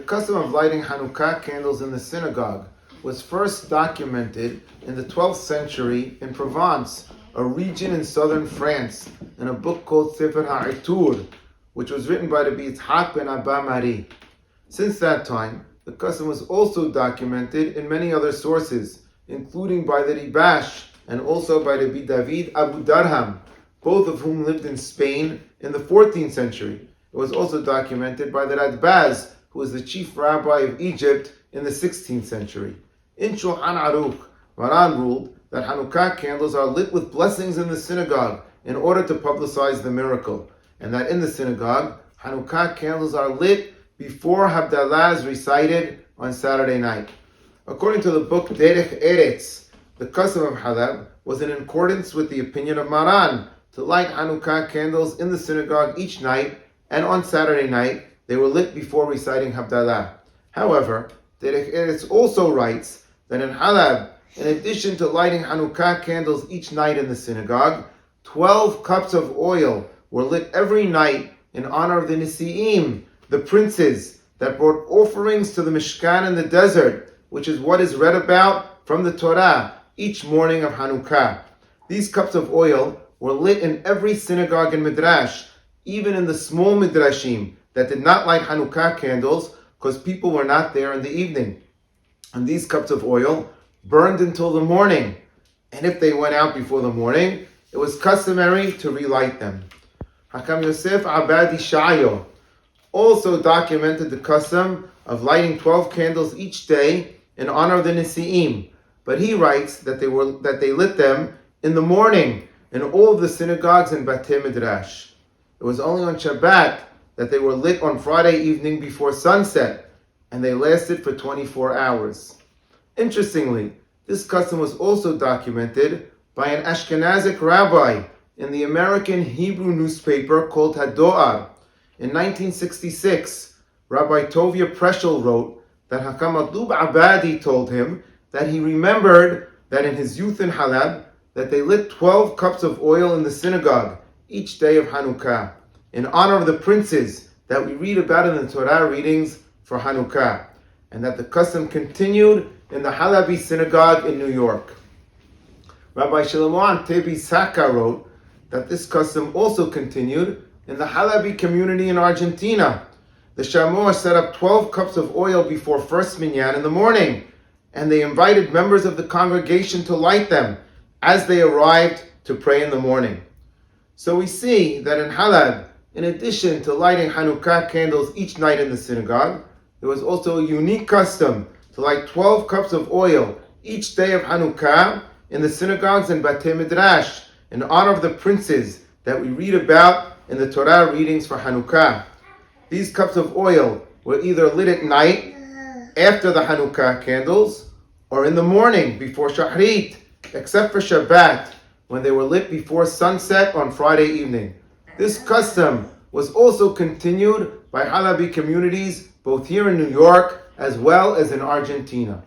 custom of lighting Hanukkah candles in the synagogue was first documented in the 12th century in Provence, a region in southern France, in a book called Sephardic which was written by Rabbi Yitzhak ben Abba Mari. Since that time, the custom was also documented in many other sources, including by the Ribash and also by Rabbi David Abu Darham, both of whom lived in Spain in the 14th century. It was also documented by the Radbaz, who was the chief rabbi of Egypt in the 16th century. In Shulchan Aruch, Maran ruled that Hanukkah candles are lit with blessings in the synagogue in order to publicize the miracle, and that in the synagogue, Hanukkah candles are lit before Havdalah is recited on Saturday night. According to the book Derech Eretz, the custom of Halab was in accordance with the opinion of Maran to light Hanukkah candles in the synagogue each night, and on Saturday night they were lit before reciting Havdalah. However, Derech Eretz also writes that in Halab, in addition to lighting Hanukkah candles each night in the synagogue, 12 cups of oil were lit every night in honor of the Nisi'im, the princes that brought offerings to the Mishkan in the desert, which is what is read about from the Torah each morning of Hanukkah. These cups of oil were lit in every synagogue and midrash, even in the small midrashim that did not light Hanukkah candles because people were not there in the evening. And these cups of oil burned until the morning, and if they went out before the morning, it was customary to relight them. Hakam Yosef Abadi Shayo also documented the custom of lighting 12 candles each day in honor of the Nisi'im, but he writes that they lit them in the morning in all of the synagogues and Batei Midrash. It was only on Shabbat that they were lit on Friday evening before sunset, and they lasted for 24 hours. Interestingly, this custom was also documented by an Ashkenazic rabbi in the American Hebrew newspaper called Hadoar. In 1966, Rabbi Tovia Preschel wrote that Hakam Adlub Abadi told him that he remembered that in his youth in Halab, that they lit 12 cups of oil in the synagogue each day of Hanukkah, in honor of the princes that we read about in the Torah readings for Hanukkah, and that the custom continued in the Halabi synagogue in New York. Rabbi Shlomo Antebi Saka wrote that this custom also continued in the Halabi community in Argentina. The Shamor set up 12 cups of oil before first minyan in the morning, and they invited members of the congregation to light them as they arrived to pray in the morning. So we see that in Halab, in addition to lighting Hanukkah candles each night in the synagogue, there was also a unique custom to light 12 cups of oil each day of Hanukkah in the synagogues and Batei Midrash in honor of the princes that we read about in the Torah readings for Hanukkah. These cups of oil were either lit at night after the Hanukkah candles or in the morning before Shachrit, except for Shabbat, when they were lit before sunset on Friday evening. This custom was also continued by Halabi communities both here in New York as well as in Argentina.